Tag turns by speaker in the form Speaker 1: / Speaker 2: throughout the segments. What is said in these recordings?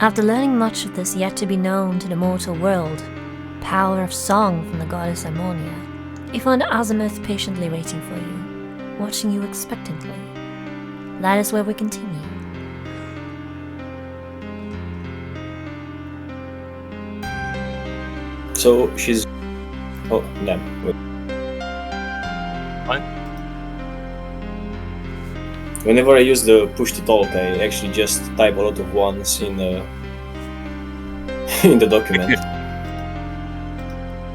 Speaker 1: After learning much of this yet to be known to the mortal world, power of song from the goddess Memoria, you find Azimuth patiently waiting for you, watching you expectantly. That is where we continue.
Speaker 2: So she's... Oh, no. Wait.
Speaker 3: What?
Speaker 2: Whenever I use the push to talk, I actually just type a lot of ones in the document.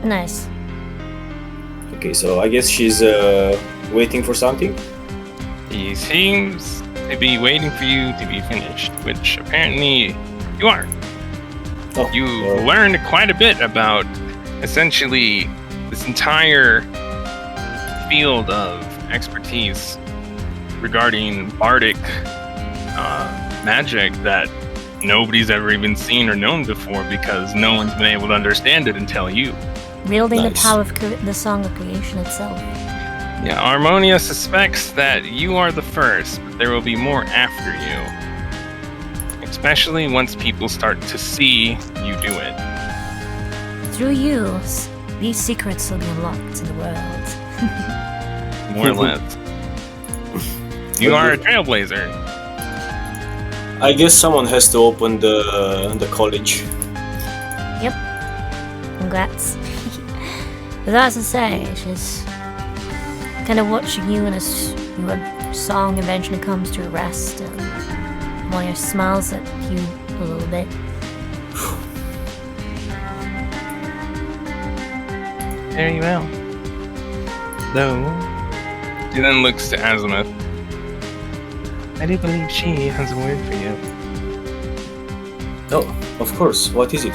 Speaker 1: Nice.
Speaker 2: Okay, so I guess she's waiting for something?
Speaker 3: He seems to be waiting for you to be finished, which apparently you are.
Speaker 2: Oh,
Speaker 3: You
Speaker 2: well,
Speaker 3: learned quite a bit about essentially this entire field of expertise regarding bardic magic that nobody's ever even seen or known before, because no one's been able to understand it until you.
Speaker 1: Wielding the
Speaker 2: Nice.
Speaker 1: power of the Song of Creation itself.
Speaker 3: Yeah, Harmonia suspects that you are the first, but there will be more after you. Especially once people start to see you do it.
Speaker 1: Through you, these secrets will be unlocked in the world.
Speaker 3: More or less. You are a trailblazer.
Speaker 2: I guess someone has to open the college.
Speaker 1: Yep. Congrats. But that's to say, she's kind of watching you, and as your song eventually comes to a rest, and Moya smiles at you a little bit.
Speaker 3: Very well. Though, he then looks to Azimuth. I do believe she has a word for you.
Speaker 2: Oh, of course. What is it?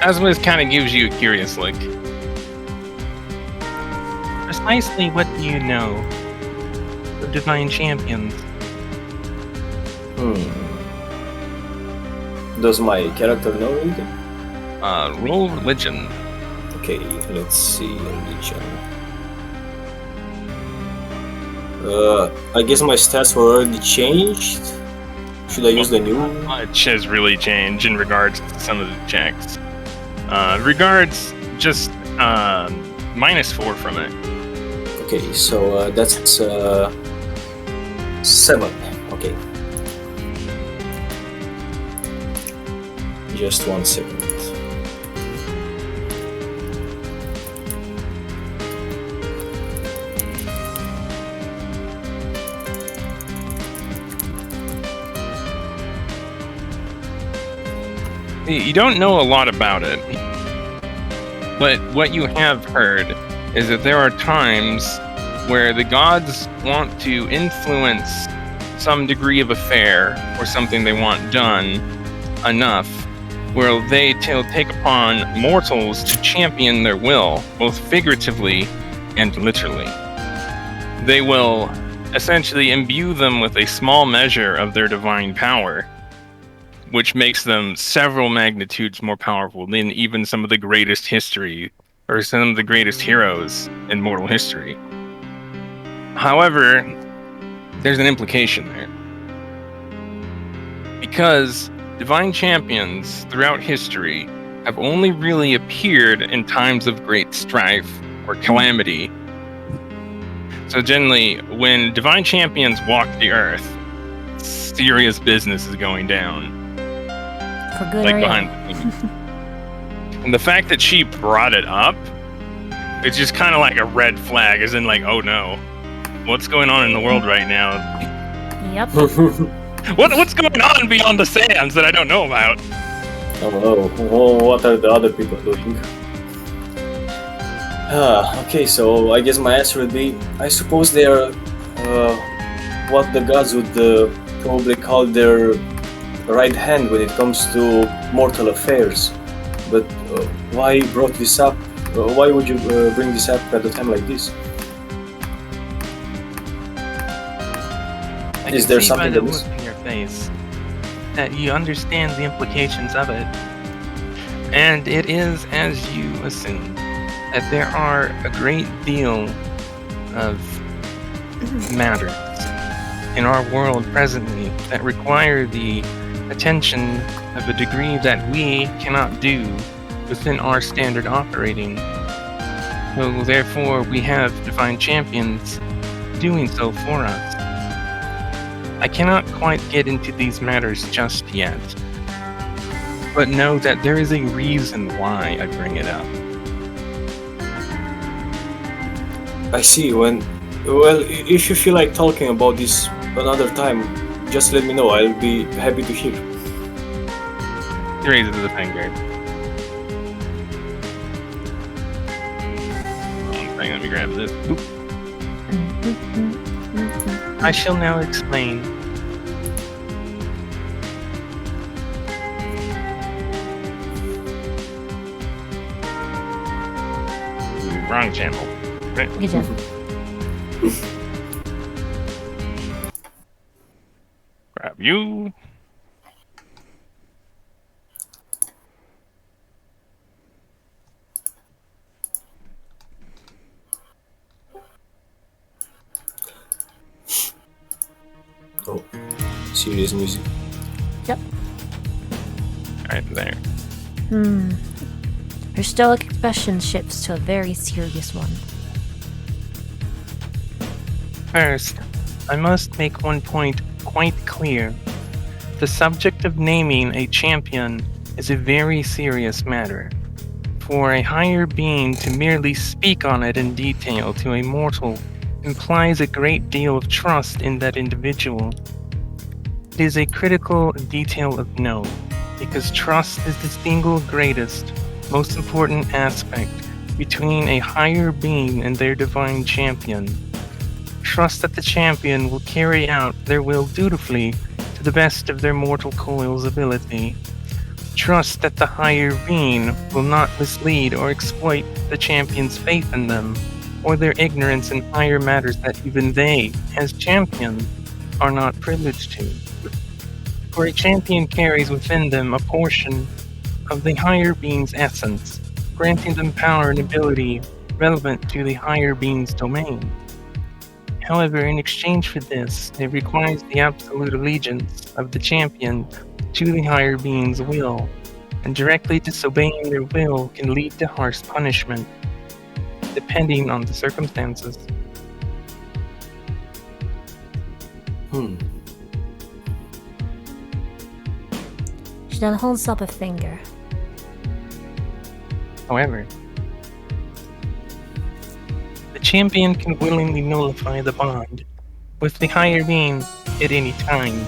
Speaker 3: Azimuth kind of gives you a curious look. Precisely what do you know of divine champions?
Speaker 2: Does my character know anything?
Speaker 3: Roll religion.
Speaker 2: Okay, let's see. Religion. I guess my stats were already changed. Should I use the new?
Speaker 3: Much has really changed in regards to some of the checks. Regards just -4 from it.
Speaker 2: Okay, so that's 7. Okay. Just 1 second.
Speaker 3: You don't know a lot about it, but what you have heard is that there are times where the gods want to influence some degree of affair or something they want done enough where they take upon mortals to champion their will, both figuratively and literally. They will essentially imbue them with a small measure of their divine power, which makes them several magnitudes more powerful than even some of the greatest history or some of the greatest heroes in mortal history. However, there's an implication there. Because divine champions throughout history have only really appeared in times of great strife or calamity. So generally, when divine champions walk the earth, serious business is going down.
Speaker 1: For good
Speaker 3: Like
Speaker 1: or
Speaker 3: behind
Speaker 1: ill.
Speaker 3: the scenes. And the fact that she brought it up, it's just kind of like a red flag, as in like, oh no, what's going on in the world right now?
Speaker 1: Yep.
Speaker 3: What's going on beyond the sands that I don't know about?
Speaker 2: Oh no, what are the other people doing? Okay, so I guess my answer would be, I suppose they are what the gods would probably call their right hand when it comes to mortal affairs. But why brought this up? Why would you bring this up at a time like this? Is there something
Speaker 3: that
Speaker 2: that
Speaker 3: look in your face that you understand the implications of it? And it is as you assume, that there are a great deal of matters in our world presently that require the attention of a degree that we cannot do within our standard operating. So therefore, we have divine champions doing so for us. I cannot quite get into these matters just yet, but know that there is a reason why I bring it up.
Speaker 2: I see. If you feel like talking about this another time, just let me know. I'll be happy to hear.
Speaker 3: He raises the finger. Let me grab this. Oop. I shall now explain. Wrong channel. Right.
Speaker 1: Good job.
Speaker 3: Grab you.
Speaker 2: Oh, serious music.
Speaker 1: Yep.
Speaker 3: Right there.
Speaker 1: Her stoic expression shifts to a very serious one.
Speaker 3: First, I must make one point quite clear. The subject of naming a champion is a very serious matter. For a higher being to merely speak on it in detail to a mortal implies a great deal of trust in that individual. It is a critical detail of note, because trust is the single greatest, most important aspect between a higher being and their divine champion. Trust that the champion will carry out their will dutifully to the best of their mortal coil's ability. Trust that the higher being will not mislead or exploit the champion's faith in them, or their ignorance in higher matters that even they, as champions, are not privileged to. For a champion carries within them a portion of the higher being's essence, granting them power and ability relevant to the higher being's domain. However, in exchange for this, it requires the absolute allegiance of the champion to the higher being's will, and directly disobeying their will can lead to harsh punishment, depending on the circumstances.
Speaker 1: She then holds up a finger.
Speaker 3: However, the champion can willingly nullify the bond with the higher being at any time,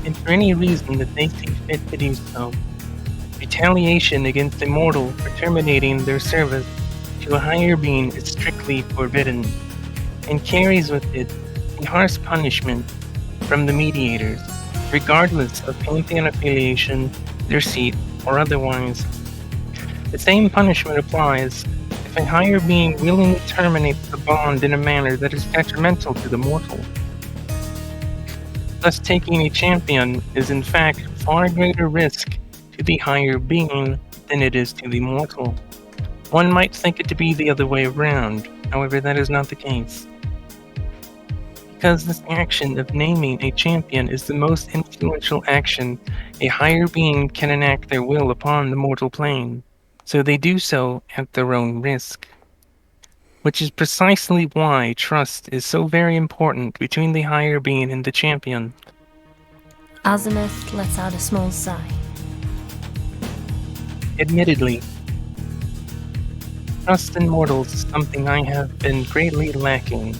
Speaker 3: and for any reason that they see fit to do so. Retaliation against a mortal for terminating their service to a higher being is strictly forbidden, and carries with it a harsh punishment from the mediators, regardless of pantheon affiliation, their seat, or otherwise. The same punishment applies if a higher being willingly terminates the bond in a manner that is detrimental to the mortal. Thus, taking a champion is in fact far greater risk to the higher being than it is to the mortal. One might think it to be the other way around, however that is not the case. Because this action of naming a champion is the most influential action a higher being can enact their will upon the mortal plane, so they do so at their own risk. Which is precisely why trust is so very important between the higher being and the champion.
Speaker 1: Azimuth lets out a small sigh.
Speaker 3: Admittedly, trust in mortals is something I have been greatly lacking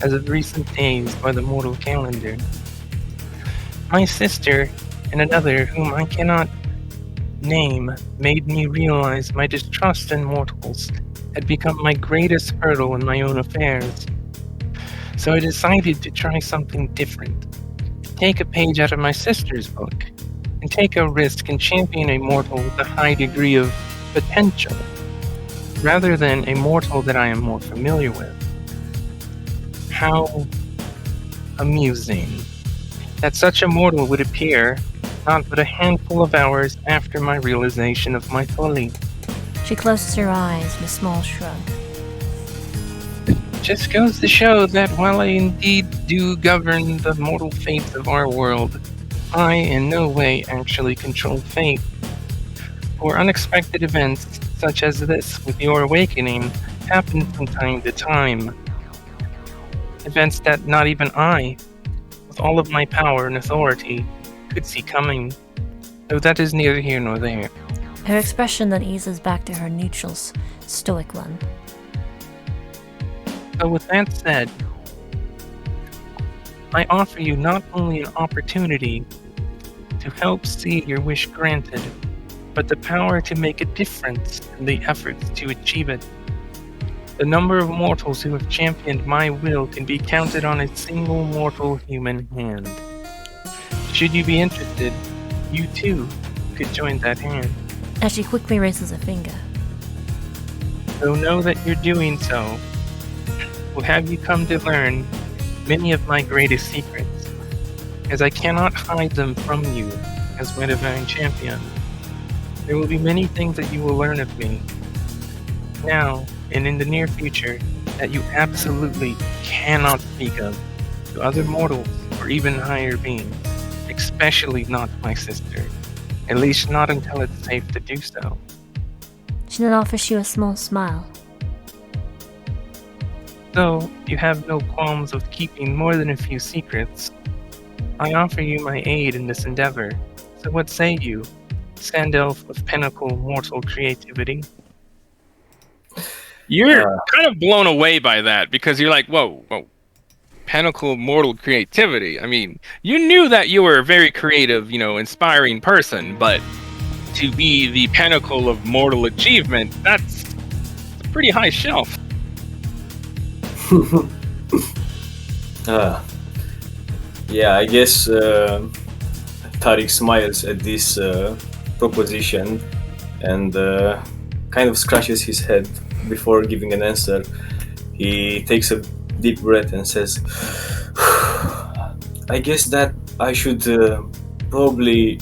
Speaker 3: as of recent days by the mortal calendar. My sister and another whom I cannot name made me realize my distrust in mortals had become my greatest hurdle in my own affairs. So I decided to try something different. Take a page out of my sister's book, and take a risk in champion a mortal with a high degree of potential, rather than a mortal that I am more familiar with. How amusing that such a mortal would appear not but a handful of hours after my realization of my folly.
Speaker 1: She closes her eyes with a small shrug.
Speaker 3: Just goes to show that while I indeed do govern the mortal fates of our world, I in no way actually control fate. For unexpected events such as this with your awakening happen from time to time. Events that not even I, with all of my power and authority, could see coming. Though that is neither here nor there.
Speaker 1: Her expression then eases back to her neutral, stoic one.
Speaker 3: So with that said, I offer you not only an opportunity to help see your wish granted, but the power to make a difference in the efforts to achieve it. The number of mortals who have championed my will can be counted on a single mortal human hand. Should you be interested, you too could join that hand.
Speaker 1: As she quickly raises a finger.
Speaker 3: So know that your doing so will have you come to learn many of my greatest secrets, as I cannot hide them from you as my divine champion. There will be many things that you will learn of me, now and in the near future, that you absolutely cannot speak of to other mortals or even higher beings, especially not my sister, at least not until it's safe to do so.
Speaker 1: She then offers you a small smile.
Speaker 3: Though you have no qualms of keeping more than a few secrets, I offer you my aid in this endeavor. So what say you, Sand Elf of Pinnacle Mortal Creativity? You're kind of blown away by that because you're like, whoa, Pinnacle Mortal Creativity. I mean, you knew that you were a very creative, inspiring person, but to be the pinnacle of mortal achievement, that's a pretty high shelf.
Speaker 2: Yeah, I guess Tariq smiles at this proposition and kind of scratches his head before giving an answer. He takes a deep breath and says, I guess that I should probably,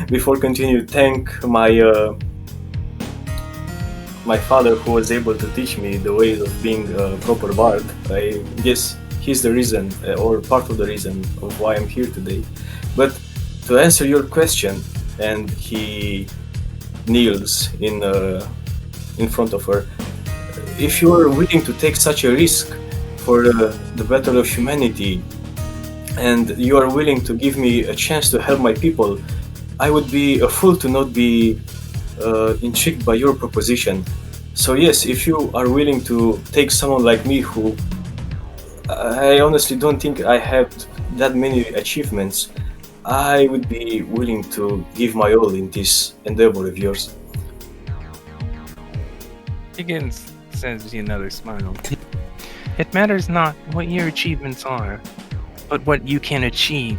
Speaker 2: before continue, thank my father who was able to teach me the ways of being a proper bard. I guess he's the reason, or part of the reason of why I'm here today. But to answer your question, and he kneels in front of her, if you are willing to take such a risk for the better of humanity, and you are willing to give me a chance to help my people, I would be a fool to not be intrigued by your proposition. So yes, if you are willing to take someone like me, who I honestly don't think I have that many achievements, I would be willing to give my all in this endeavor of yours.
Speaker 3: Again, says another smile. It matters not what your achievements are, but what you can achieve.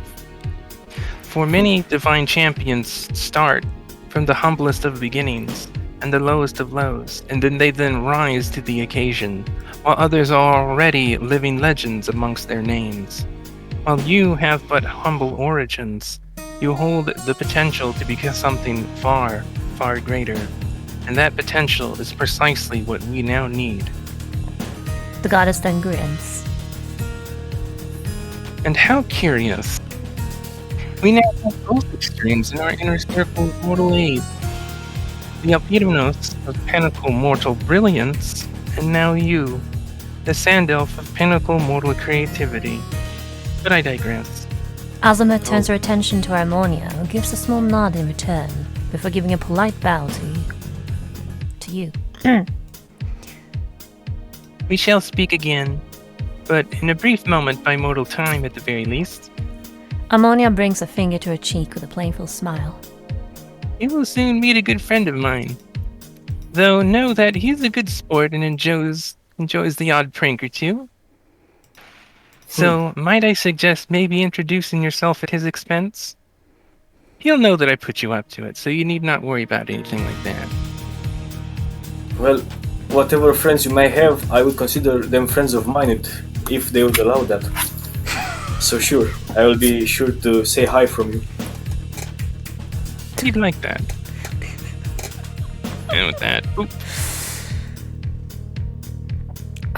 Speaker 3: For many divine champions start from the humblest of beginnings and the lowest of lows, and then rise to the occasion, while others are already living legends amongst their names. While you have but humble origins, you hold the potential to become something far, far greater. And that potential is precisely what we now need.
Speaker 1: The goddess then grins.
Speaker 3: And how curious. We now have both extremes in our inner circle of mortal aid. The epitonos of pinnacle mortal brilliance, and now you, the Sand Elf of pinnacle mortal creativity. But I digress.
Speaker 1: Azuma turns her attention to Harmonia and gives a small nod in return, before giving a polite bow to you.
Speaker 3: We shall speak again, but in a brief moment by mortal time at the very least.
Speaker 1: Harmonia brings a finger to her cheek with a playful smile.
Speaker 3: You will soon meet a good friend of mine. Though know that he's a good sport and enjoys the odd prank or two. So, might I suggest maybe introducing yourself at his expense? He'll know that I put you up to it, so you need not worry about anything like that.
Speaker 2: Well, whatever friends you may have, I would consider them friends of mine if they would allow that. So sure, I will be sure to say hi from you.
Speaker 3: He'd like that. And with that,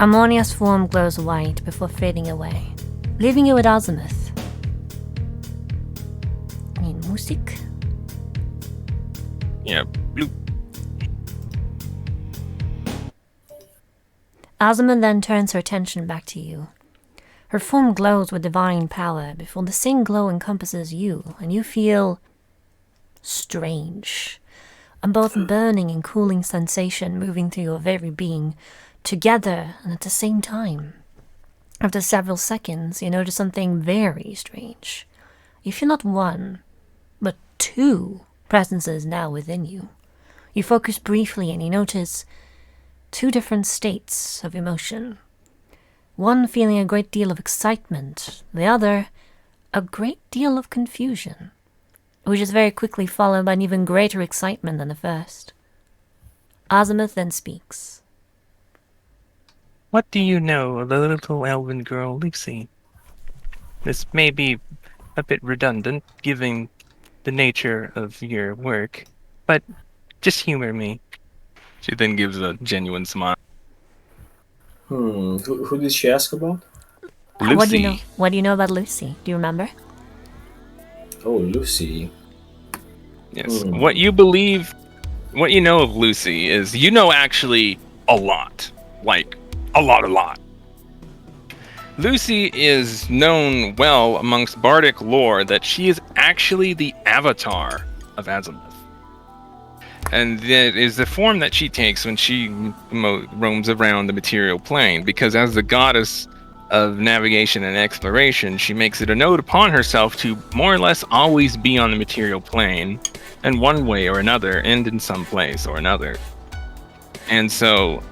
Speaker 1: Ammonia's form glows white before fading away, leaving you with Azimuth. Musik?
Speaker 3: Yeah. Bloop.
Speaker 1: Azimuth then turns her attention back to you. Her form glows with divine power before the same glow encompasses you, and you feel strange. A both burning and cooling sensation moving through your very being, together and at the same time. After several seconds, you notice something very strange. You feel not one, but two presences now within you. You focus briefly and you notice two different states of emotion. One feeling a great deal of excitement, the other a great deal of confusion, which is very quickly followed by an even greater excitement than the first. Azimuth then speaks.
Speaker 4: What do you know of the little elven girl Lucy? This may be a bit redundant, given the nature of your work, but just humor me.
Speaker 3: She then gives a genuine smile.
Speaker 2: Who did she ask about?
Speaker 3: Lucy.
Speaker 1: What do you know about Lucy? Do you remember?
Speaker 2: Oh, Lucy.
Speaker 3: Yes. What you know of Lucy is you know actually a lot. Like, a lot. Lucy is known well amongst bardic lore that she is actually the avatar of Azimuth. And that is the form that she takes when she roams around the material plane, because as the goddess of navigation and exploration, she makes it a note upon herself to more or less always be on the material plane in one way or another, and in some place or another. And so,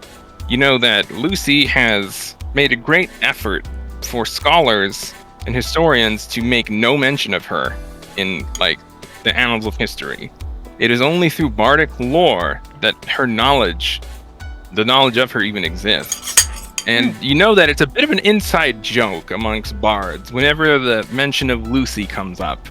Speaker 3: you know that Lucy has made a great effort for scholars and historians to make no mention of her in, like, the annals of history. It is only through bardic lore that the knowledge of her even exists. And you know that it's a bit of an inside joke amongst bards whenever the mention of Lucy comes up.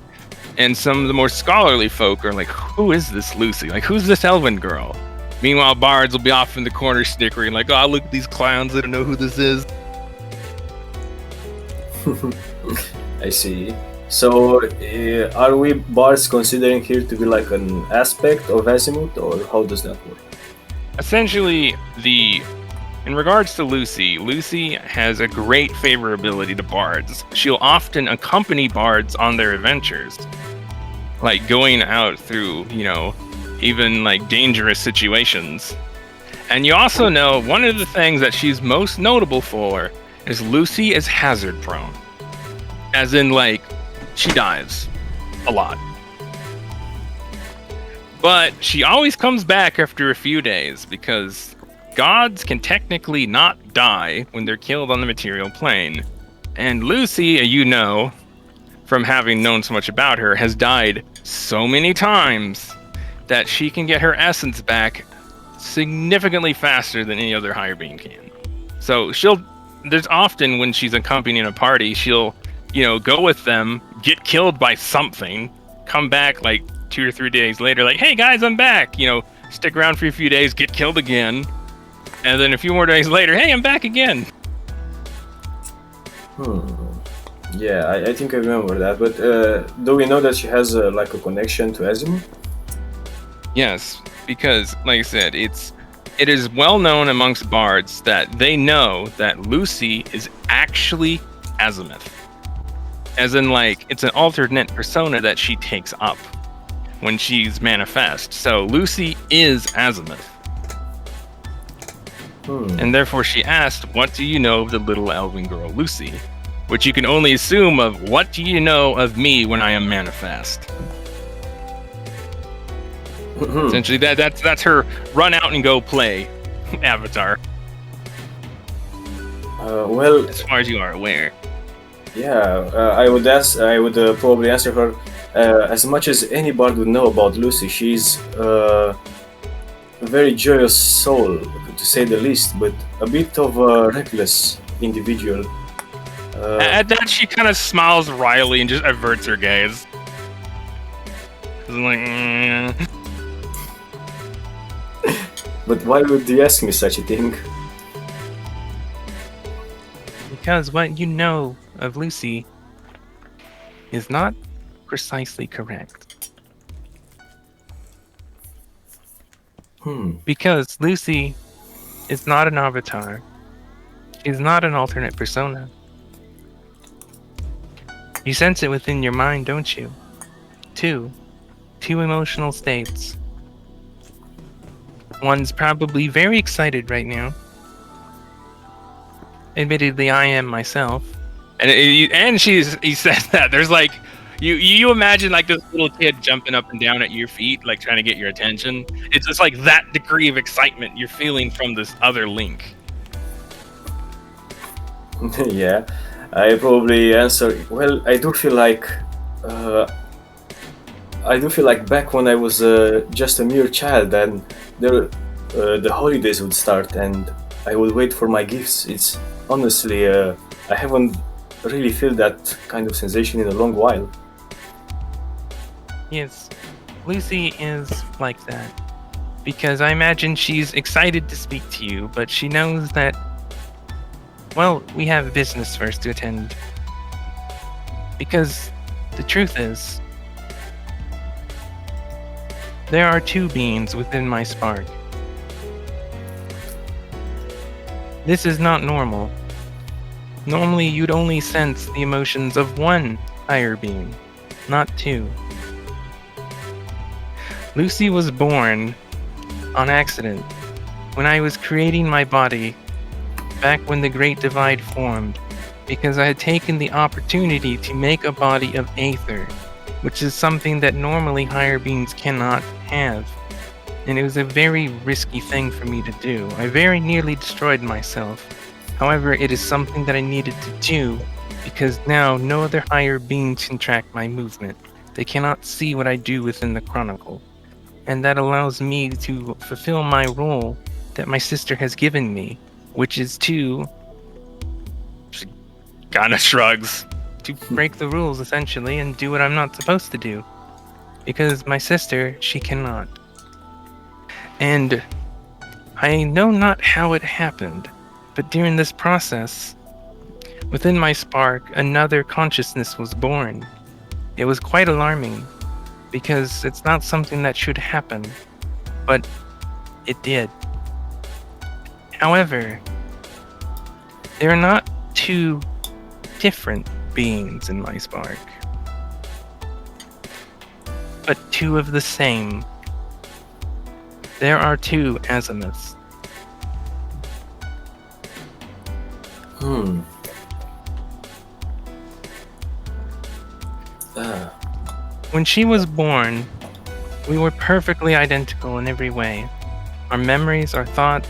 Speaker 3: And some of the more scholarly folk are like, who is this Lucy? Like, who's this elven girl? Meanwhile, bards will be off in the corner snickering like, oh, look at these clowns, I don't know who this is.
Speaker 2: I see. So, are we bards considering here to be like an aspect of Azimuth, or how does that work?
Speaker 3: Essentially, in regards to Lucy, Lucy has a great favorability to bards. She'll often accompany bards on their adventures, like going out through, even like dangerous situations. And you also know one of the things that she's most notable for is Lucy is hazard prone. As in, like, she dives a lot. But she always comes back after a few days, because gods can technically not die when they're killed on the material plane. And Lucy, from having known so much about her, has died so many times that she can get her essence back significantly faster than any other higher being can. So there's often when she's accompanying a party, she'll, go with them, get killed by something, come back like 2 or 3 days later, like, hey guys, I'm back, stick around for a few days, get killed again. And then a few more days later, hey, I'm back again.
Speaker 2: Yeah, I think I remember that. But do we know that she has a connection to Azimuth?
Speaker 3: Yes, because, like I said, it is well known amongst bards that they know that Lucy is actually Azimuth. As in, like, it's an alternate persona that she takes up when she's manifest. So Lucy is Azimuth. And therefore she asked, what do you know of the little elven girl Lucy? Which you can only assume of, what do you know of me when I am manifest? Essentially, that's her run out and go play avatar.
Speaker 2: Well,
Speaker 3: as far as you are aware.
Speaker 2: Yeah, I would probably answer her. As much as any bard would know about Lucy, she's a very joyous soul, to say the least, but a bit of a reckless individual.
Speaker 3: At that, she kind of smiles wryly and just averts her gaze. Like,
Speaker 2: But why would you ask me such a thing?
Speaker 4: because what you know of Lucy is not precisely correct. Because Lucy is not an avatar. She's not an alternate persona. You sense it within your mind, don't you? Two emotional states. One's probably very excited right now. Admittedly, I am myself.
Speaker 3: And he says that there's like you imagine like this little kid jumping up and down at your feet, like trying to get your attention. It's just like that degree of excitement you're feeling from this other Link.
Speaker 2: Yeah, I probably answer. Well, I do feel like back when I was just a mere child, and the holidays would start, and I would wait for my gifts. It's honestly, I haven't really felt that kind of sensation in a long while.
Speaker 4: Yes, Lucy is like that. Because I imagine she's excited to speak to you, but she knows that, well, we have business first to attend. Because the truth is, there are two beings within my spark. This is not normal. Normally, you'd only sense the emotions of one higher being, not two. Lucy was born on accident when I was creating my body back when the Great Divide formed, because I had taken the opportunity to make a body of aether, which is something that normally higher beings cannot have. And it was a very risky thing for me to do. I very nearly destroyed myself. However, it is something that I needed to do because now no other higher beings can track my movement. They cannot see what I do within the Chronicle. And that allows me to fulfill my role that my sister has given me, which is to...
Speaker 3: She kind of shrugs.
Speaker 4: To break the rules, essentially, and do what I'm not supposed to do. Because my sister, she cannot. And I know not how it happened, but during this process, within my spark, another consciousness was born. It was quite alarming, because it's not something that should happen, but it did. However, there are not two different beings in my spark, but two of the same. There are two azimuths. When she was born, we were perfectly identical in every way. Our memories, our thoughts,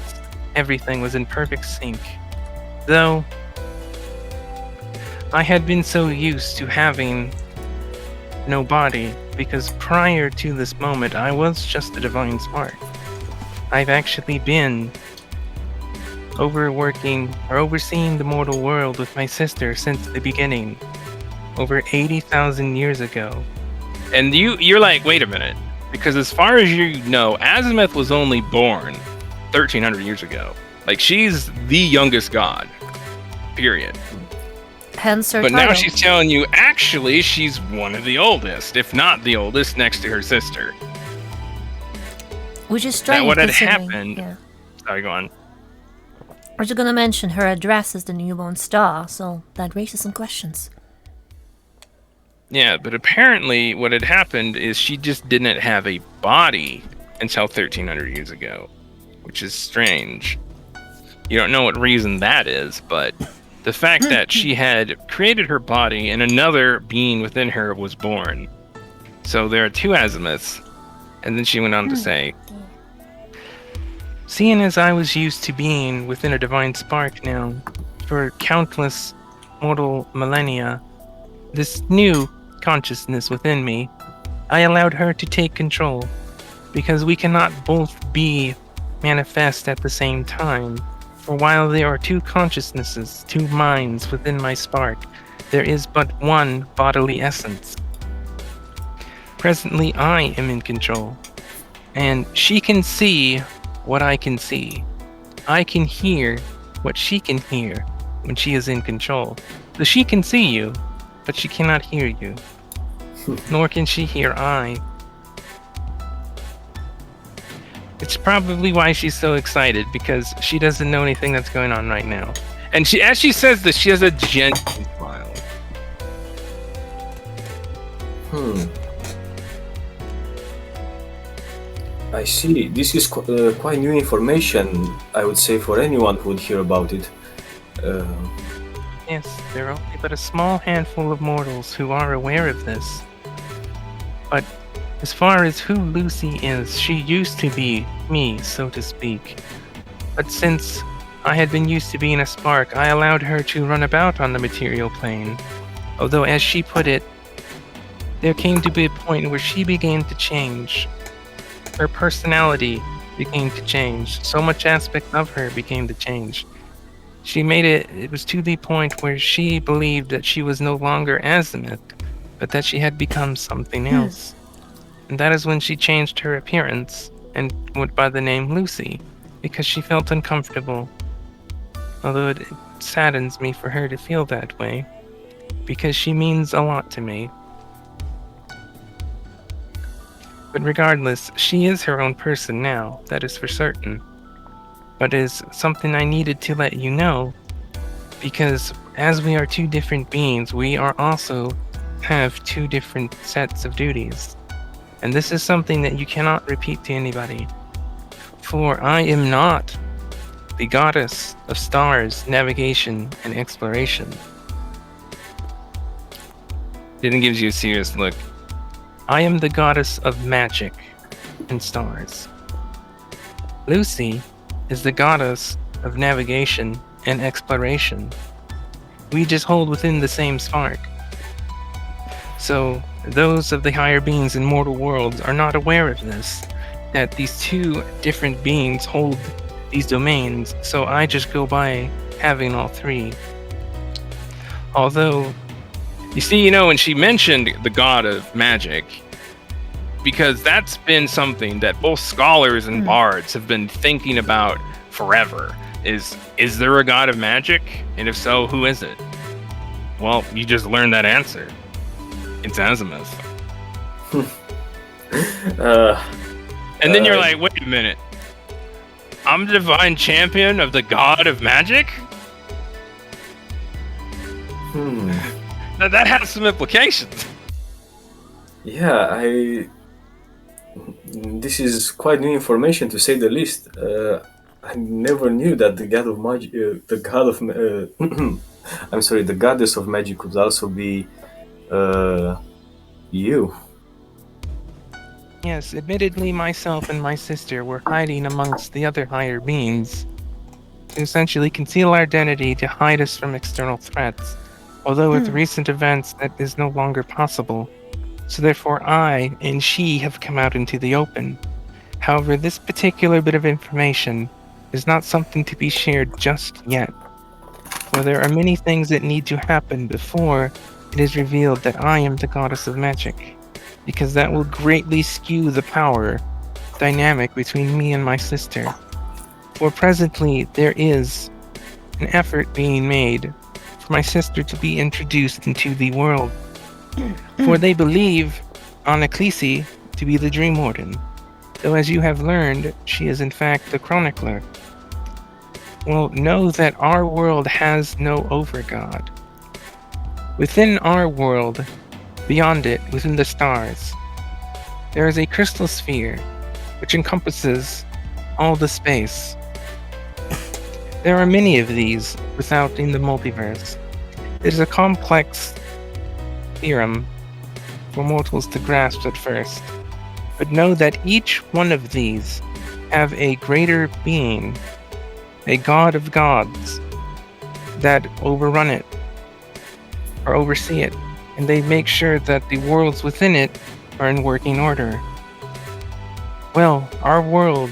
Speaker 4: everything was in perfect sync. Though, I had been so used to having no body, because prior to this moment, I was just a divine spark. I've actually been overseeing the mortal world with my sister since the beginning, over 80,000 years ago.
Speaker 3: And you're like, wait a minute, because as far as you know, Azimuth was only born 1,300 years ago. Like, she's the youngest god, period.
Speaker 1: Hence her
Speaker 3: But
Speaker 1: title.
Speaker 3: now she's telling you, actually, she's one of the oldest, if not the oldest, next to her sister.
Speaker 1: Which is strange.
Speaker 3: Now, what had
Speaker 1: considering-
Speaker 3: happened...
Speaker 1: Yeah.
Speaker 3: Sorry, go on.
Speaker 1: I was gonna mention her address is the newborn star, so that raises some questions.
Speaker 3: Yeah, but apparently what had happened is she just didn't have a body until 1,300 years ago, which is strange. You don't know what reason that is, but the fact that she had created her body and another being within her was born. So there are two azimuths. And then she went on to say,
Speaker 4: Seeing as I was used to being within a divine spark now for countless mortal millennia, this new consciousness within me, I allowed her to take control, because we cannot both be manifest at the same time. For while there are two consciousnesses, two minds within my spark, there is but one bodily essence. Presently, I am in control, and she can see what I can see. I can hear what she can hear, when she is in control. So she can see you, but she cannot hear you. Nor can she hear I. It's probably why she's so excited, because she doesn't know anything that's going on right now. And she, as she says this, she has a genuine smile.
Speaker 2: I see. This is quite new information, I would say, for anyone who would hear about it.
Speaker 4: Yes, there are only but a small handful of mortals who are aware of this. But as far as who Lucy is, she used to be me, so to speak. But since I had been used to being a spark, I allowed her to run about on the material plane. Although, as she put it, there came to be a point where she began to change. Her personality began to change. So much aspect of her began to change. She made it was to the point where she believed that she was no longer Azimuth, but that she had become something else. And that is when she changed her appearance and went by the name Lucy, because she felt uncomfortable. Although it saddens me for her to feel that way, because she means a lot to me. But regardless, she is her own person now, that is for certain. But it is something I needed to let you know, because as we are two different beings, we are also have two different sets of duties. And this is something that you cannot repeat to anybody. For I am not the goddess of stars, navigation, and exploration. Then gives you a serious look. I am the goddess of magic and stars. Lucy is the goddess of navigation and exploration. We just hold within the same spark. So those of the higher beings in mortal worlds are not aware of this, that these two different beings hold these domains, so I just go by having all three. Although, you see, when she mentioned the god of magic, because that's been something that both scholars and bards have been thinking about forever. Is there a god of magic? And if so, who is it? Well, you just learned that answer. It's Azimuth. And then you're like, wait a minute. I'm the divine champion of the god of magic? Now that has some implications.
Speaker 2: Yeah, this is quite new information, to say the least. I never knew that the god of magic, I'm sorry, the goddess of magic could also be you.
Speaker 4: Yes, admittedly, myself and my sister were hiding amongst the other higher beings to essentially conceal our identity to hide us from external threats. Although with recent events, that is no longer possible. So therefore, I and she have come out into the open. However, this particular bit of information is not something to be shared just yet. For there are many things that need to happen before it is revealed that I am the goddess of magic, because that will greatly skew the power dynamic between me and my sister. For presently, there is an effort being made for my sister to be introduced into the world. For they believe Onyxlisi to be the Dream Warden, though as you have learned, she is in fact the Chronicler. Well, know that our world has no overgod. Within our world, beyond it, within the stars, there is a crystal sphere which encompasses all the space. There are many of these without in the multiverse. It is a complex theorem for mortals to grasp at first, but know that each one of these have a greater being, a god of gods, that overrun it or oversee it, and they make sure that the worlds within it are in working order. Well, our world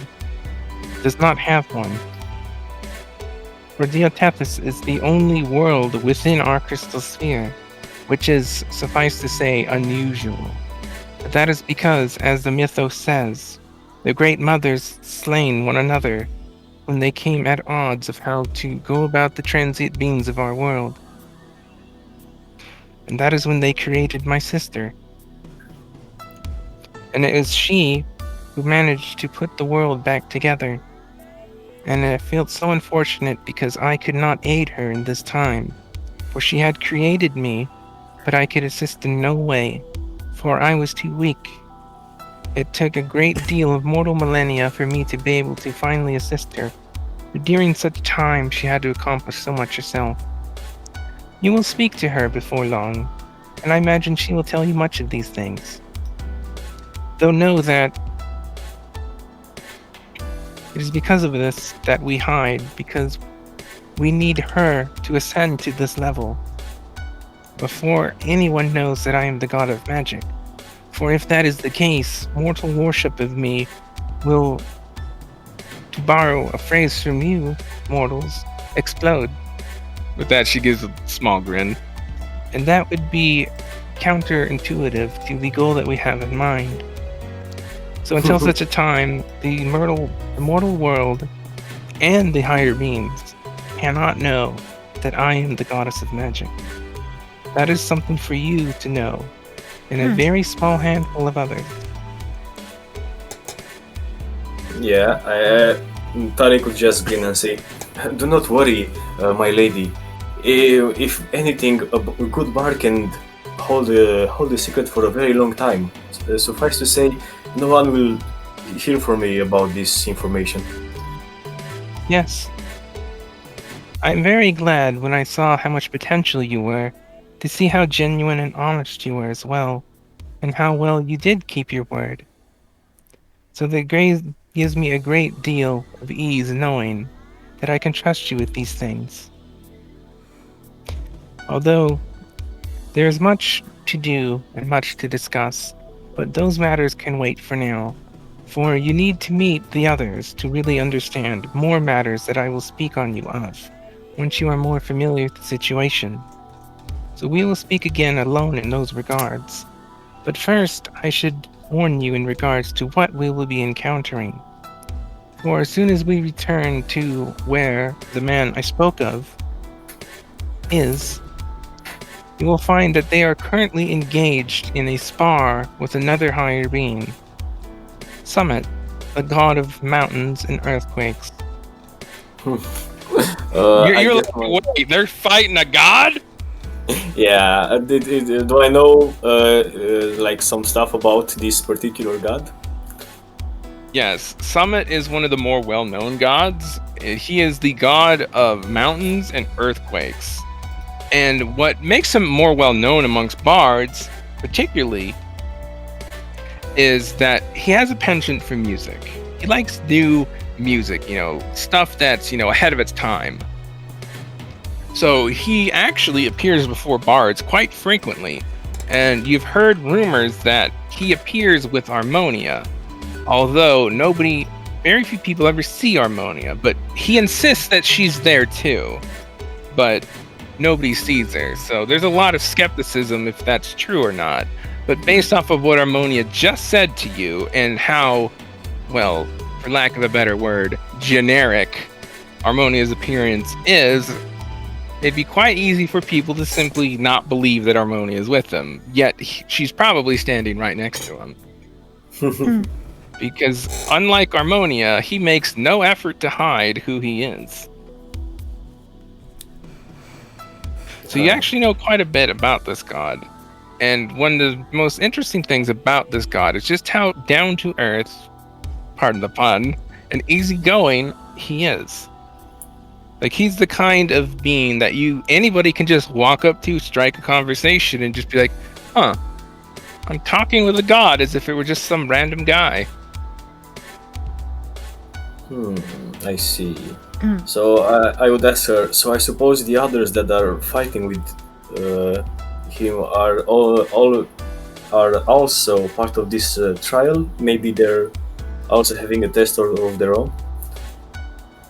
Speaker 4: does not have one. For Diotethys is the only world within our crystal sphere, which is, suffice to say, unusual. But that is because, as the mythos says, the great mothers slain one another when they came at odds of how to go about the transient beings of our world. And that is when they created my sister. And it is she who managed to put the world back together. And I felt so unfortunate because I could not aid her in this time, for she had created me, but I could assist in no way, for I was too weak. It took a great deal of mortal millennia for me to be able to finally assist her, but during such time she had to accomplish so much herself. You will speak to her before long, and I imagine she will tell you much of these things. Though know that it is because of this that we hide, because we need her to ascend to this level before anyone knows that I am the god of magic. For if that is the case, mortal worship of me will, to borrow a phrase from you, mortals, explode.
Speaker 3: With that, she gives a small grin.
Speaker 4: And that would be counterintuitive to the goal that we have in mind. So until such a time, the mortal world and the higher beings cannot know that I am the goddess of magic. That is something for you to know, and a very small handful of others.
Speaker 2: Yeah, Tari could just grin and say, "Do not worry, my lady. If anything, a good bard can hold the secret for a very long time. Suffice to say, no one will hear from me about this information."
Speaker 4: Yes. I'm very glad when I saw how much potential you were, to see how genuine and honest you were as well, and how well you did keep your word. So that gives me a great deal of ease knowing that I can trust you with these things. Although there is much to do and much to discuss, but those matters can wait for now, for you need to meet the others to really understand more matters that I will speak on you of, once you are more familiar with the situation. So we will speak again alone in those regards. But first, I should warn you in regards to what we will be encountering. For as soon as we return to where the man I spoke of is, you will find that they are currently engaged in a spar with another higher being, Summit, the god of mountains and earthquakes.
Speaker 3: You're like, wait, they're fighting a god?
Speaker 2: Yeah, do I know like some stuff about this particular god?
Speaker 3: Yes, Summit is one of the more well-known gods. He is the god of mountains and earthquakes. And what makes him more well-known amongst bards, particularly, is that he has a penchant for music. He likes new music, stuff that's, ahead of its time. So he actually appears before bards quite frequently, and you've heard rumors that he appears with Harmonia, although very few people ever see Harmonia, but he insists that she's there too, but nobody sees her, so there's a lot of skepticism if that's true or not. But based off of what Harmonia just said to you, and how, well, for lack of a better word, generic Harmonia's appearance is, it'd be quite easy for people to simply not believe that Harmonia is with them, yet she's probably standing right next to him. Because unlike Harmonia, he makes no effort to hide who he is. So you actually know quite a bit about this god. And one of the most interesting things about this god is just how down to earth, pardon the pun, and easygoing he is. Like, he's the kind of being that anybody can just walk up to, strike a conversation, and just be like, huh, I'm talking with a god as if it were just some random guy.
Speaker 2: I see. So I would ask her, so I suppose the others that are fighting with him are also part of this trial? Maybe they're also having a test of their own?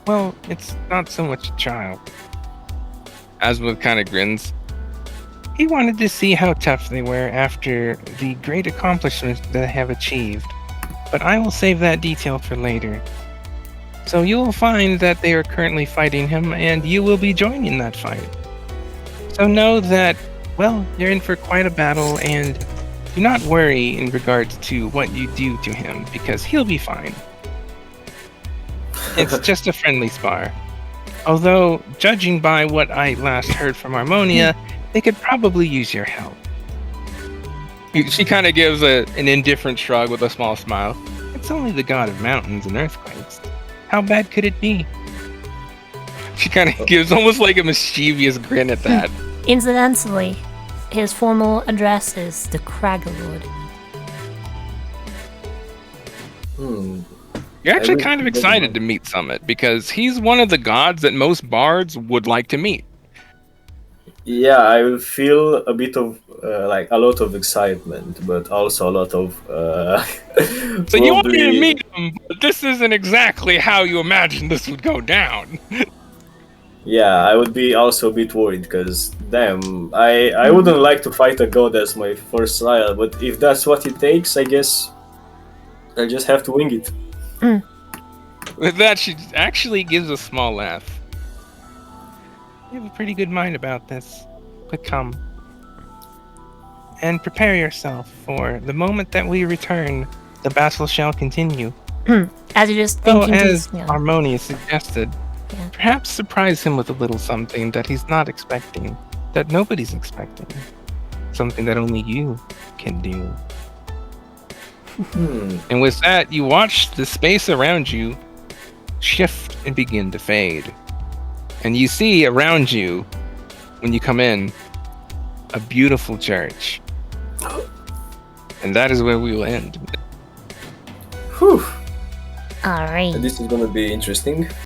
Speaker 4: Well, it's not so much a child.
Speaker 3: Asmund kind of grins.
Speaker 4: He wanted to see how tough they were after the great accomplishments they have achieved, but I will save that detail for later.
Speaker 3: So you will find that they are currently fighting him, and you will be joining that fight. So know that, well, you're in for quite a battle, and do not worry in regards to what you do to him, because he'll be fine. It's just a friendly spar. Although, judging by what I last heard from Harmonia, they could probably use your help. She kind of gives an indifferent shrug with a small smile. It's only the god of mountains and earthquakes. How bad could it be? She kind of gives almost like a mischievous grin at that.
Speaker 1: Incidentally, his formal address is the Craggalord.
Speaker 3: You're actually kind of excited to meet Summit because he's one of the gods that most bards would like to meet.
Speaker 2: Yeah, I will feel a bit of like a lot of excitement, but also a lot of.
Speaker 3: So you want me to meet him, but this isn't exactly how you imagined this would go down.
Speaker 2: Yeah, I would be also a bit worried because, damn, I wouldn't like to fight a god as my first trial, but if that's what it takes, I guess I'll just have to wing it.
Speaker 3: With that, she actually gives a small laugh. You have a pretty good mind about this. But come. And prepare yourself for the moment that we return, the battle shall continue.
Speaker 1: As you're just
Speaker 3: So,
Speaker 1: thinking
Speaker 3: as
Speaker 1: to
Speaker 3: Harmonia suggested,
Speaker 1: Yeah.
Speaker 3: perhaps surprise him with a little something that he's not expecting, that nobody's expecting. Something that only you can do. And with that, you watch the space around you shift and begin to fade. And you see around you, when you come in, a beautiful church. And that is where we will end.
Speaker 2: Whew.
Speaker 1: Alright.
Speaker 2: This is gonna be interesting.